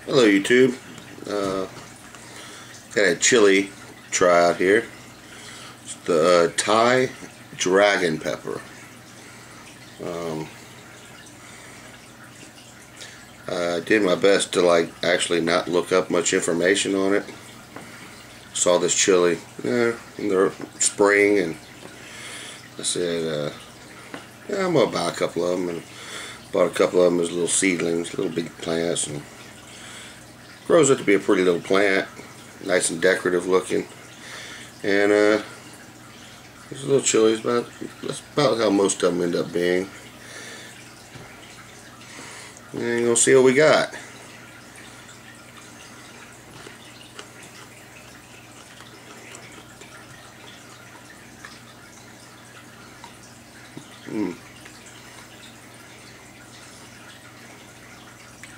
Hello YouTube. Got a chili try out here. It's the Thai dragon pepper. I did my best to actually not look up much information on it. Saw this chili in the spring, and I said yeah, I'm gonna buy a couple of them, and bought a couple of them as little seedlings, little big plants, and grows up to be a pretty little plant, nice and decorative looking. And this little chili is that's about how most of them end up being. And you're gonna see what we got.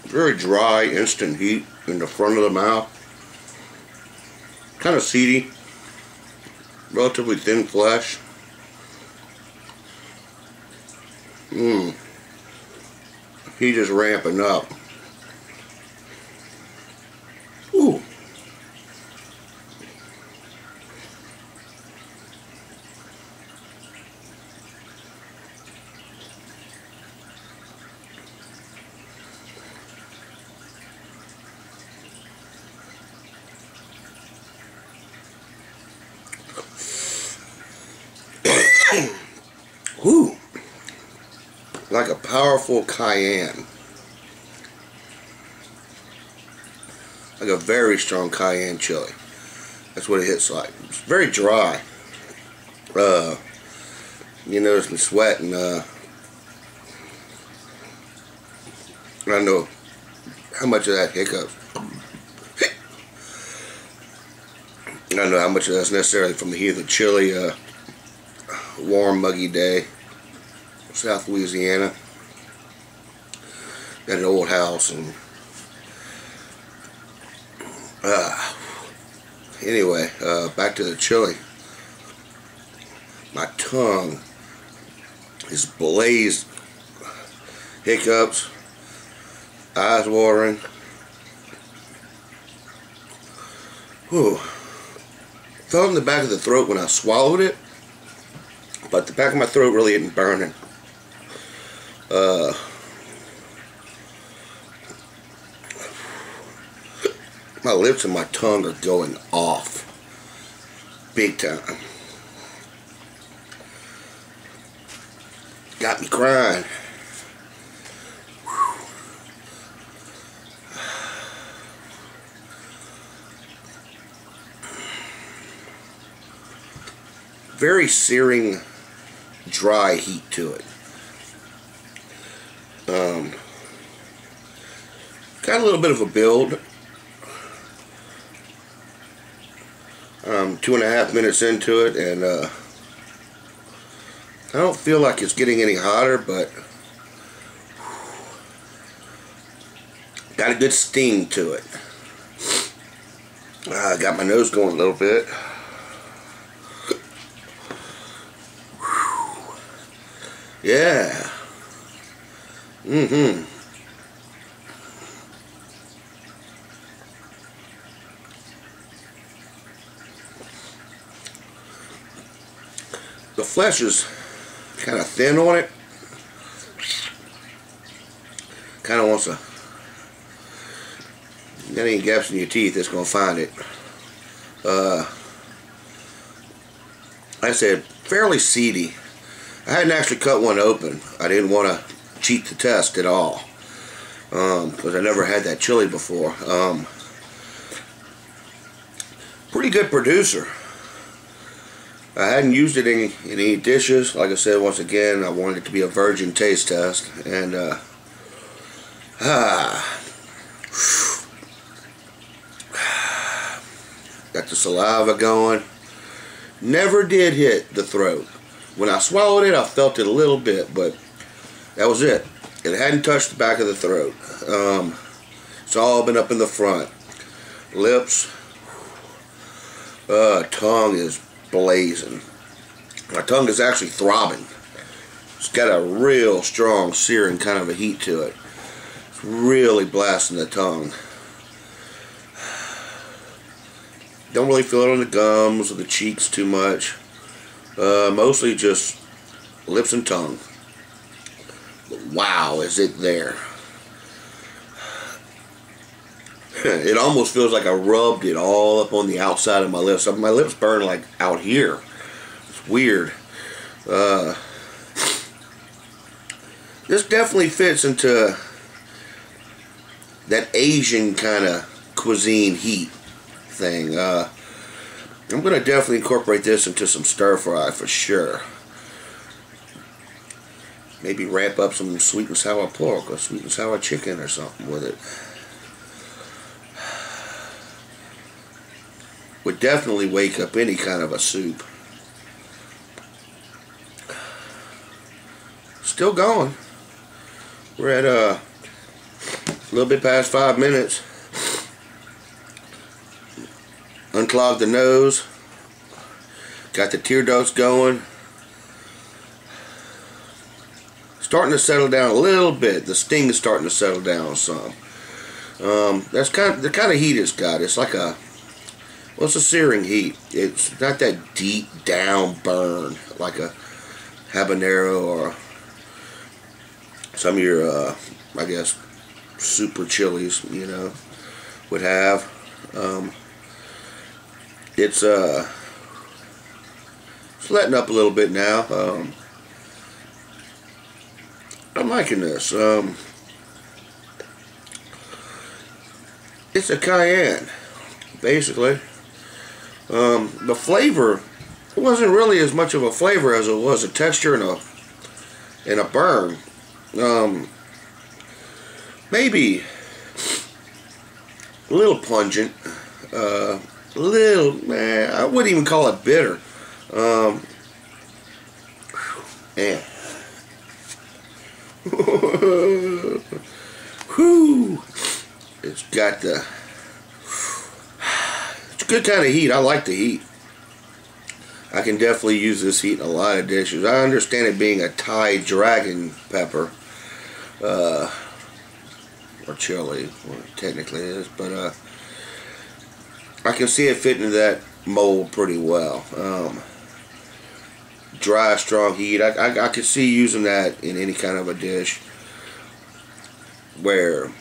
Very dry, instant heat in the front of the mouth. Kind of seedy. Relatively thin flesh. Heat is ramping up. Ooh. Whew. Like a powerful cayenne. Like a very strong cayenne chili. That's what it hits like. It's very dry. You notice me sweating. I don't know how much of that hiccups. I don't know how much of that's necessarily from the heat of the chili. Warm, muggy day. South Louisiana. Got an old house, and anyway, back to the chili. My tongue is blazed. Hiccups. Eyes watering. Whew. Felt in the back of the throat when I swallowed it, but the back of my throat really isn't burning. My lips and my tongue are going off. Big time. Got me crying. Very searing, dry heat to it. Got a little bit of a build. 2.5 minutes into it, and I don't feel like it's getting any hotter, but got a good sting to it. Got my nose going a little bit. Yeah. The flesh is kind of thin on it. Kind of wants to. You got any gaps in your teeth, it's gonna find it. Like I said, fairly seedy. I hadn't actually cut one open. I didn't want to cheat the test at all, because I never had that chili before. Pretty good producer. I hadn't used it in any dishes. Like I said, once again, I wanted it to be a virgin taste test, and got the saliva going. Never did hit the throat. When I swallowed it, I felt it a little bit, but that was it. It hadn't touched the back of the throat. It's all been up in the front. Lips, tongue is blazing. My tongue is actually throbbing. It's got a real strong searing kind of a heat to it. It's really blasting the tongue. Don't really feel it on the gums or the cheeks too much. Mostly just lips and tongue. But wow, is it there. It almost feels like I rubbed it all up on the outside of my lips. My lips burn like out here. It's weird. This definitely fits into that Asian kind of cuisine heat thing. I'm going to definitely incorporate this into some stir fry for sure. Maybe ramp up some sweet and sour pork or sweet and sour chicken or something with it. Would definitely wake up any kind of a soup. Still going. We're at a little bit past 5 minutes. Unclogged the nose. Got the tear ducts going. Starting to settle down a little bit. The sting is starting to settle down some. That's the kind of heat it's got. It's like a, well, it's a searing heat. It's not that deep down burn like a habanero or some of your, I guess, super chilies, you know, would have. It's letting up a little bit now. I'm liking this. It's a cayenne, basically. The flavor, it wasn't really as much of a flavor as it was a texture and a burn. Maybe a little pungent. I wouldn't even call it bitter. Yeah. Whew. It's got the, it's a good kind of heat. I like the heat. I can definitely use this heat in a lot of dishes. I understand it being a Thai dragon pepper, or chili, well, technically it is, but I can see it fitting into that mold pretty well. Dry, strong heat. I could see using that in any kind of a dish where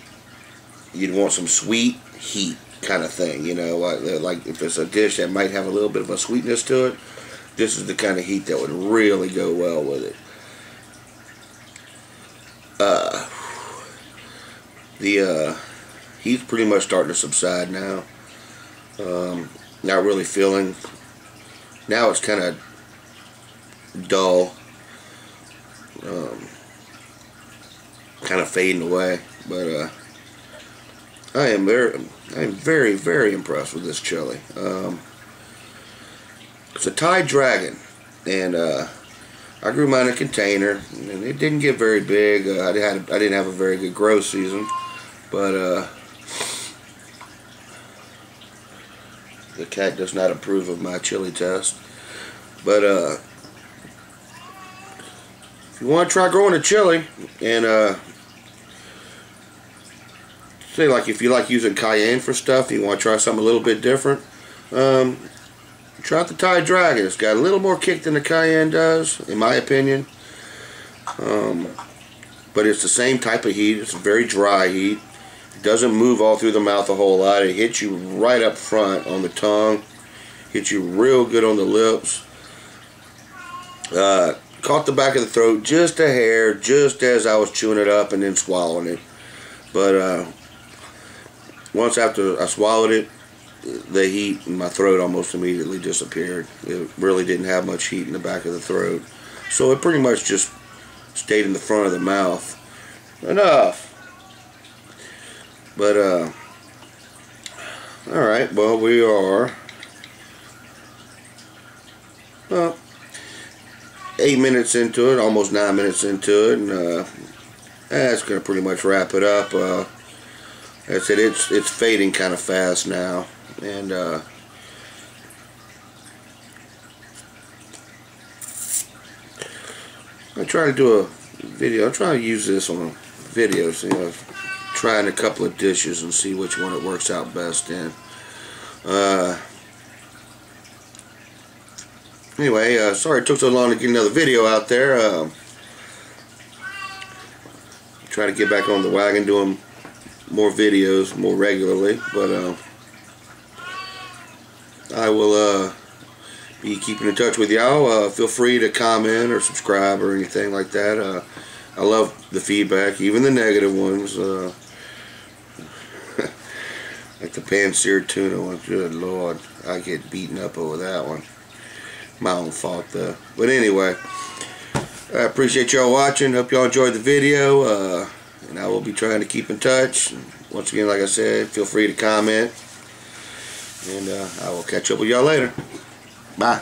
you'd want some sweet heat kind of thing, you know, like if it's a dish that might have a little bit of a sweetness to it, this is the kind of heat that would really go well with it. The heat's pretty much starting to subside now. Not really feeling. Now it's kind of dull, kind of fading away. But I am very, very impressed with this chili. It's a Thai dragon, and I grew mine in a container, and it didn't get very big. I didn't have a very good growth season, but the cat does not approve of my chili test. But if you want to try growing a chili, and say like if you like using cayenne for stuff, you want to try something a little bit different, try out the Thai dragon. It's got a little more kick than the cayenne does, in my opinion. But it's the same type of heat. It's a very dry heat. It doesn't move all through the mouth a whole lot. It hits you right up front on the tongue. Hits you real good on the lips. Caught the back of the throat just a hair, just as I was chewing it up and then swallowing it. But once after I swallowed it, the heat in my throat almost immediately disappeared. It really didn't have much heat in the back of the throat. So it pretty much just stayed in the front of the mouth. Enough. But, alright, well, we are, well, 8 minutes into it, almost 9 minutes into it, and that's going to pretty much wrap it up. Like I said, it's fading kind of fast now, and I'm trying to do a video. I'm trying to use this on videos, you know, trying a couple of dishes and see which one it works out best in. Anyway, sorry it took so long to get another video out there. Try to get back on the wagon, doing more videos more regularly, but I will be keeping in touch with y'all. Feel free to comment or subscribe or anything like that. I love the feedback, even the negative ones. Like the pan-seared tuna one. Good Lord, I get beaten up over that one. My own fault though. But anyway, I appreciate y'all watching. Hope y'all enjoyed the video. And I will be trying to keep in touch. Once again, like I said, feel free to comment. And I will catch up with y'all later. Bye.